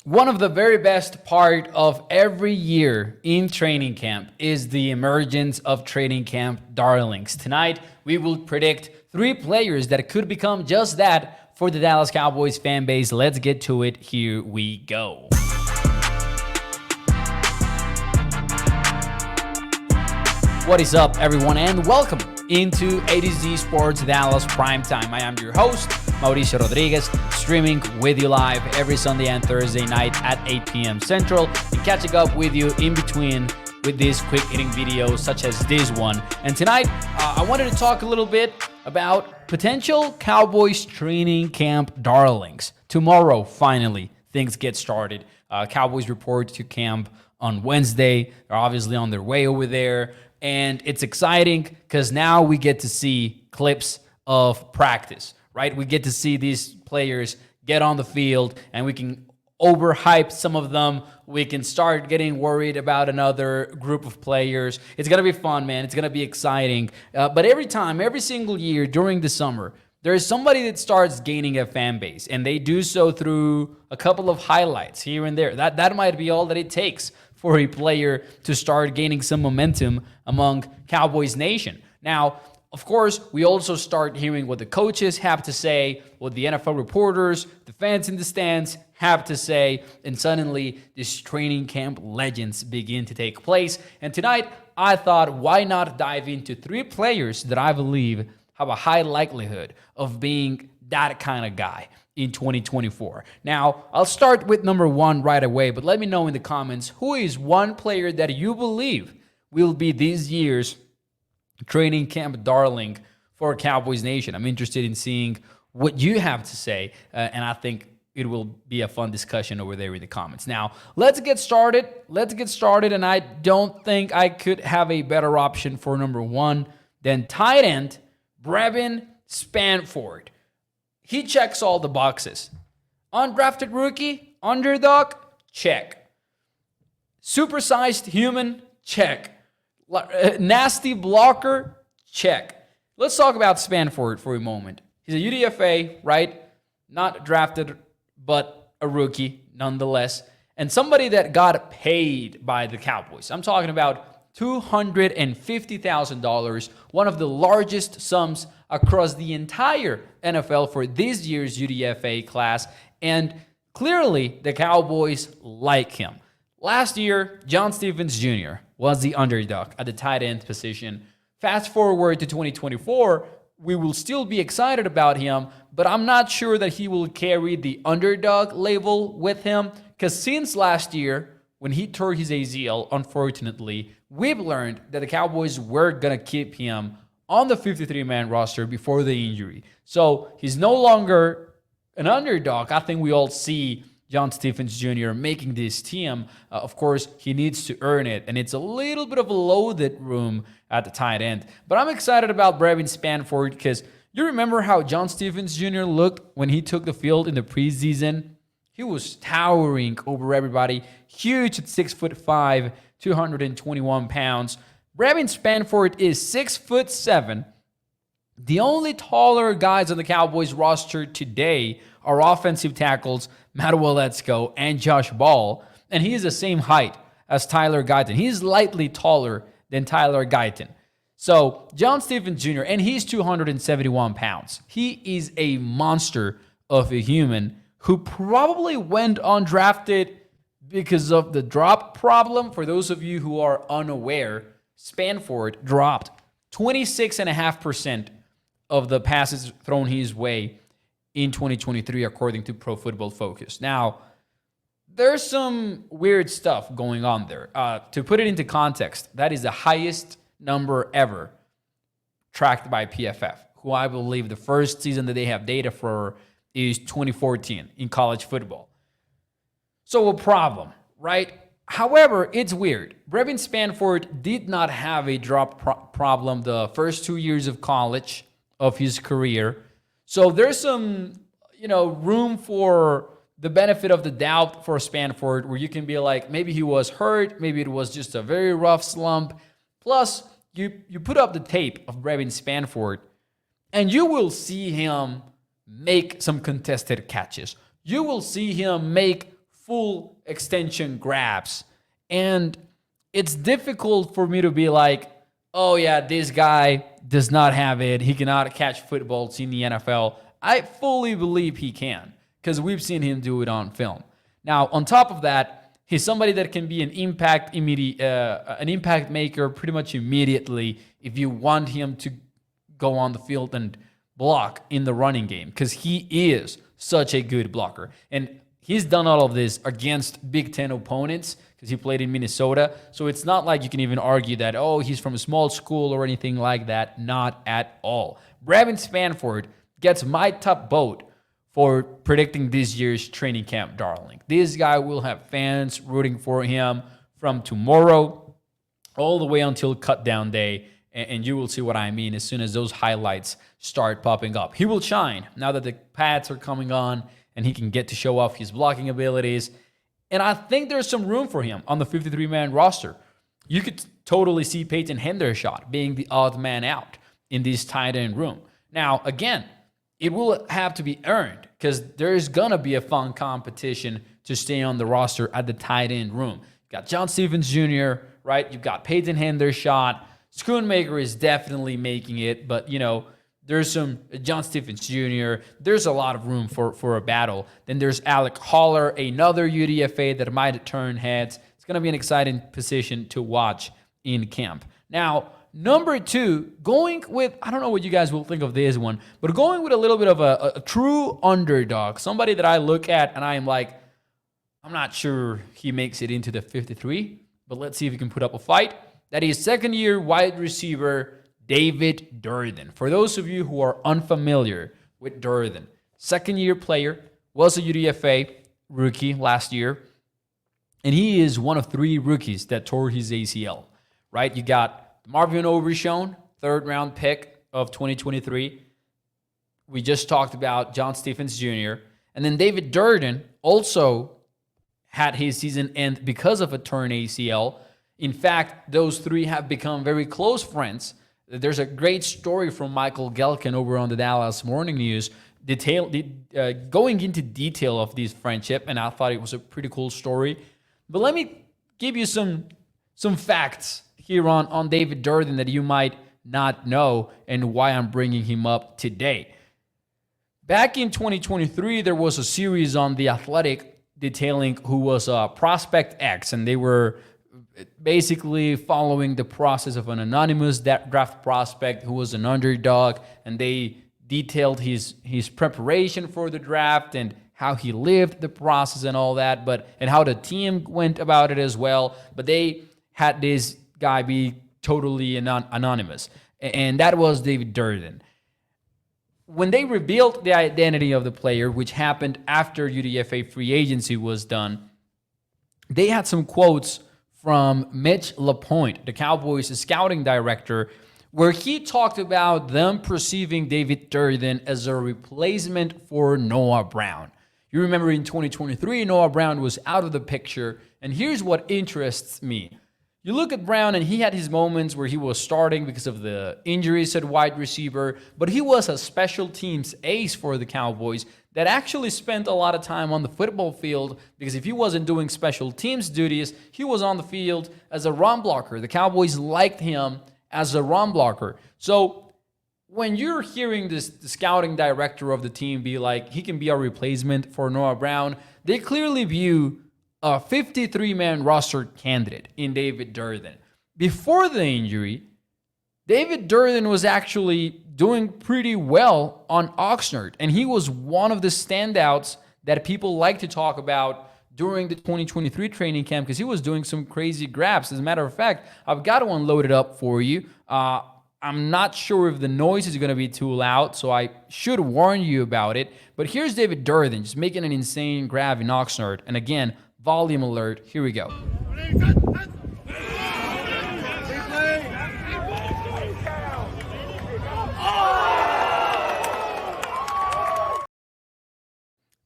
One of the very best part of every year in training camp is the emergence of training camp darlings. Tonight, we will predict 3 players that could become just that for the Dallas Cowboys fan base. Let's get to it. Here we go. What is up, everyone, and welcome into A to Z Sports Dallas Primetime. I am your host, Mauricio Rodriguez, streaming with you live every Sunday and Thursday night at 8 p.m. Central, and catching up with you in between with these quick hitting videos such as this one. And tonight, I wanted to talk a little bit about potential Cowboys training camp darlings. Tomorrow, finally, things get started. Cowboys report to camp on Wednesday. They're obviously on their way over there. And it's exciting because now we get to see clips of practice, right? We get to see these players get on the field and we can overhype some of them. We can start getting worried about another group of players. It's going to be fun, man. It's going to be exciting. But every single year during the summer, there is somebody that starts gaining a fan base, and they do so through a couple of highlights here and there. That might be all that it takes for a player to start gaining some momentum among Cowboys Nation. Now, of course, we also start hearing what the coaches have to say, what the NFL reporters, the fans in the stands have to say, and suddenly these training camp legends begin to take place. And tonight, I thought, why not dive into 3 players that I believe have a high likelihood of being that kind of guy in 2024. Now, I'll start with number 1 right away, but let me know in the comments, who is one player that you believe will be this year's training camp darling for Cowboys Nation? I'm interested in seeing what you have to say, and I think it will be a fun discussion over there in the comments. Now, let's get started, and I don't think I could have a better option for number 1 than tight end Brevyn Spann-Ford. He checks all the boxes. Undrafted rookie, underdog, check. Supersized human, check. Nasty blocker, check. Let's talk about Spann-Ford for a moment. He's a UDFA, right? Not drafted, but a rookie nonetheless. And somebody that got paid by the Cowboys. I'm talking about $250,000, one of the largest sums across the entire NFL for this year's UDFA class, and clearly the Cowboys like him. Last year, John Stephens Jr. was the underdog at the tight end position. Fast forward to 2024, we will still be excited about him, but I'm not sure that he will carry the underdog label with him, because since last year, when he tore his ACL, unfortunately, we've learned that the Cowboys were going to keep him on the 53-man roster before the injury. So he's no longer an underdog. I think we all see John Stephens Jr. making this team. Of course, he needs to earn it, and it's a little bit of a loaded room at the tight end. But I'm excited about Brevyn Spann-Ford because you remember how John Stephens Jr. looked when he took the field in the preseason? He was towering over everybody, huge at 6'5", 221 pounds. Brevyn Spann-Ford is 6'7". The only taller guys on the Cowboys roster today are offensive tackles Matt Waletzko and Josh Ball, and he is the same height as Tyler Guyton. He's slightly taller than Tyler Guyton. So John Stephens Jr., and he's 271 pounds. He is a monster of a human who probably went undrafted because of the drop problem. For those of you who are unaware, Spann-Ford dropped 26.5% of the passes thrown his way in 2023, according to Pro Football Focus. Now, there's some weird stuff going on there. To put it into context, that is the highest number ever tracked by PFF, who I believe the first season that they have data for is 2014 in college football. So a problem, right? However, it's weird. Brevyn Spann-Ford did not have a drop problem the first 2 years of college of his career. So there's some, room for the benefit of the doubt for Spann-Ford, where you can be like, maybe he was hurt, maybe it was just a very rough slump. Plus, you put up the tape of Brevyn Spann-Ford, and you will see him make some contested catches. You will see him make full extension grabs. And it's difficult for me to be like, oh yeah, this guy does not have it. He cannot catch footballs in the NFL. I fully believe he can because we've seen him do it on film. Now, on top of that, he's somebody that can be an impact maker pretty much immediately if you want him to go on the field and block in the running game because he is such a good blocker. And he's done all of this against Big Ten opponents because he played in Minnesota. So it's not like you can even argue that, oh, he's from a small school or anything like that. Not at all. Brevyn Spann-Ford gets my top vote for predicting this year's training camp darling. This guy will have fans rooting for him from tomorrow all the way until cut down day. And you will see what I mean as soon as those highlights start popping up. He will shine now that the pads are coming on and he can get to show off his blocking abilities. And I think there's some room for him on the 53-man roster. You could totally see Peyton Hendershot being the odd man out in this tight end room. Now, again, it will have to be earned because there's going to be a fun competition to stay on the roster at the tight end room. You've got John Stephens Jr., right? You've got Peyton Hendershot. Schoonmaker is definitely making it, but, there's some John Stephens Jr. There's a lot of room for a battle. Then there's Alec Holler, another UDFA that might turn heads. It's going to be an exciting position to watch in camp. Now, number 2, going with, I don't know what you guys will think of this one, but going with a little bit of a true underdog, somebody that I look at and I am like, I'm not sure he makes it into the 53, but let's see if he can put up a fight. That is second-year wide receiver David Durden. For those of you who are unfamiliar with Durden, second-year player, was a UDFA rookie last year, and he is one of 3 rookies that tore his ACL, right? You got Marvin Overshown, third-round pick of 2023. We just talked about John Stephens Jr. And then David Durden also had his season end because of a torn ACL. In fact, those 3 have become very close friends. There's a great story from Michael Gelkin over on the Dallas Morning News going into detail of this friendship, and I thought it was a pretty cool story. But let me give you some facts here on David Durden that you might not know and why I'm bringing him up today. Back in 2023, there was a series on The Athletic detailing who was Prospect X, and they were basically following the process of an anonymous draft prospect who was an underdog, and they detailed his preparation for the draft and how he lived the process and all that, and how the team went about it as well. But they had this guy be totally anonymous, and that was David Durden. When they revealed the identity of the player, which happened after UDFA free agency was done, they had some quotes from Mitch LaPointe, the Cowboys scouting director, where he talked about them perceiving David Durden as a replacement for Noah Brown. You remember in 2023, Noah Brown was out of the picture, and here's what interests me. You look at Brown, and he had his moments where he was starting because of the injuries at wide receiver, but he was a special teams ace for the Cowboys that actually spent a lot of time on the football field, because if he wasn't doing special teams duties, he was on the field as a run blocker. The Cowboys liked him as a run blocker. So when you're hearing the scouting director of the team be like, he can be a replacement for Noah Brown, they clearly view a 53-man roster candidate in David Durden. Before the injury, David Durden was actually doing pretty well on Oxnard, and he was one of the standouts that people like to talk about during the 2023 training camp because he was doing some crazy grabs. As a matter of fact, I've got one loaded up for you. I'm not sure if the noise is going to be too loud, so I should warn you about it. But here's David Durden just making an insane grab in Oxnard. And again, volume alert. Here we go.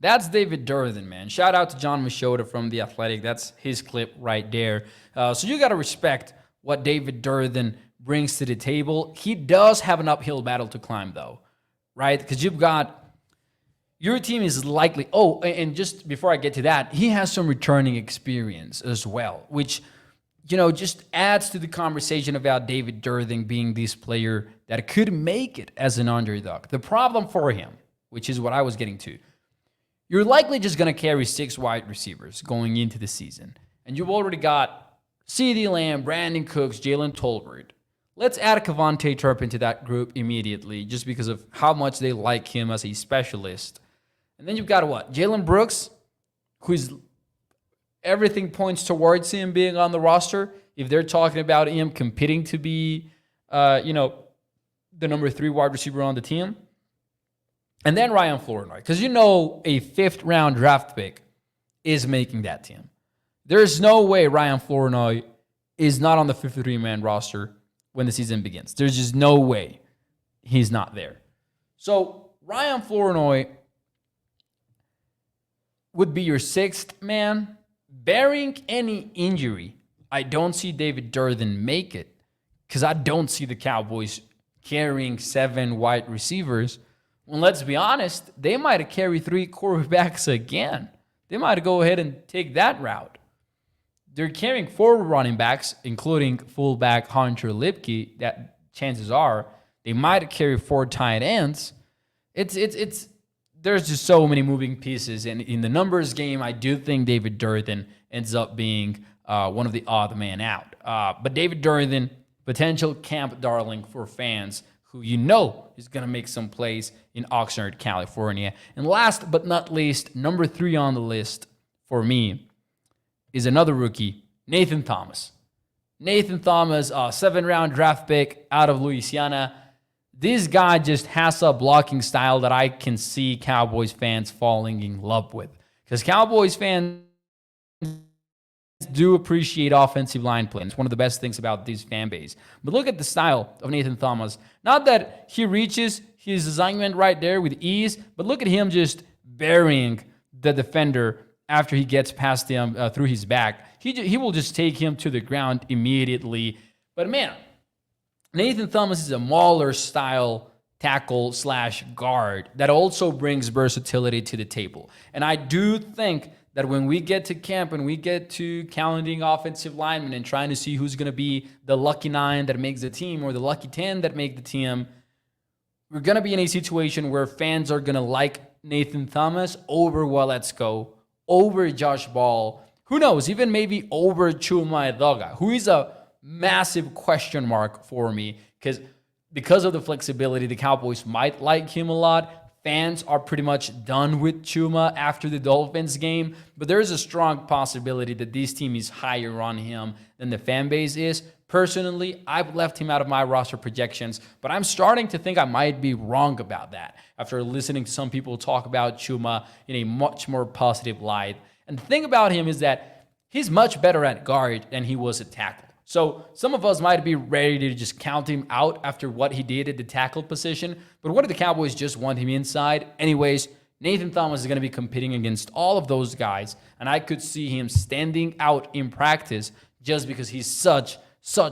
That's David Durden, man. Shout out to John Machota from The Athletic. That's his clip right there. So you got to respect what David Durden brings to the table. He does have an uphill battle to climb, though, right? Because you your team is likely. Oh, and just before I get to that, he has some returning experience as well, which, just adds to the conversation about David Durden being this player that could make it as an underdog. The problem for him, which is what I was getting to, you're likely just going to carry 6 wide receivers going into the season. And you've already got CeeDee Lamb, Brandon Cooks, Jalen Tolbert. Let's add Kevontae Turpin to that group immediately just because of how much they like him as a specialist. And then you've got what? Jalen Brooks, who's everything points towards him being on the roster. If they're talking about him competing to be, the number 3 wide receiver on the team. And then Ryan Flournoy, because a 5th-round draft pick is making that team. There's no way Ryan Flournoy is not on the 53-man roster when the season begins. There's just no way he's not there. So Ryan Flournoy would be your 6th man. Barring any injury, I don't see David Durden make it because I don't see the Cowboys carrying 7 wide receivers. Well, let's be honest, they might have carried 3 quarterbacks again. They might go ahead and take that route. They're carrying 4 running backs, including fullback Hunter Lipke. That chances are they might carry 4 tight ends. There's just so many moving pieces, and in the numbers game, I do think David Durden ends up being one of the odd man out. But David Durden, potential camp darling for fans who is going to make some plays in Oxnard, California. And last but not least, number 3 on the list for me is another rookie, Nathan Thomas. Nathan Thomas, 7th-round draft pick out of Louisiana. This guy just has a blocking style that I can see Cowboys fans falling in love with. Because Cowboys fans do appreciate offensive line play. It's one of the best things about this fan base. But look at the style of Nathan Thomas. Not that he reaches his assignment right there with ease, but look at him just burying the defender after he gets past him through his back. He will just take him to the ground immediately. But man, Nathan Thomas is a Mauler-style tackle/guard that also brings versatility to the table. And I do think that when we get to camp and we get to counting offensive linemen and trying to see who's going to be the lucky 9 that makes the team or the lucky 10 that make the team, we're going to be in a situation where fans are going to like Nathan Thomas over Waletsko, over Josh Ball, who knows, even maybe over Chuma Edoga, who is a massive question mark for me because of the flexibility. The Cowboys might like him a lot. Fans are pretty much done with Chuma after the Dolphins game, but there is a strong possibility that this team is higher on him than the fan base is. Personally, I've left him out of my roster projections, but I'm starting to think I might be wrong about that after listening to some people talk about Chuma in a much more positive light. And the thing about him is that he's much better at guard than he was at tackle. So some of us might be ready to just count him out after what he did at the tackle position. But what if the Cowboys just want him inside? Anyways, Nathan Thomas is going to be competing against all of those guys. And I could see him standing out in practice just because he's such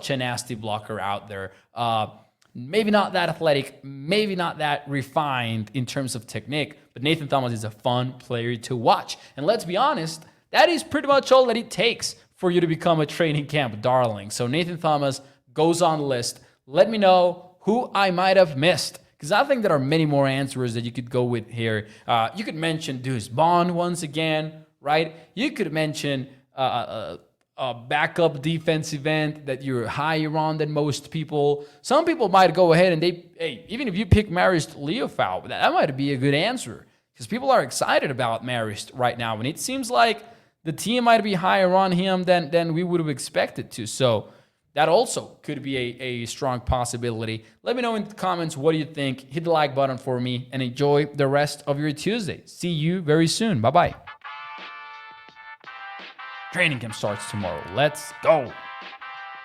a nasty blocker out there. Maybe not that athletic, maybe not that refined in terms of technique. But Nathan Thomas is a fun player to watch. And let's be honest, that is pretty much all that it takes for you to become a training camp darling. So Nathan Thomas goes on the list. Let me know who I might have missed, because I think there are many more answers that you could go with here. You could mention Deuce Bond once again, right? You could mention a backup defensive end that you're higher on than most people. Some people might go ahead and even if you pick Marist Leofau, that might be a good answer, because people are excited about Marist right now, and it seems like the team might be higher on him than we would have expected to. So that also could be a strong possibility. Let me know in the comments what do you think. Hit the like button for me and enjoy the rest of your Tuesday. See you very soon. Bye-bye. Training camp starts tomorrow. Let's go.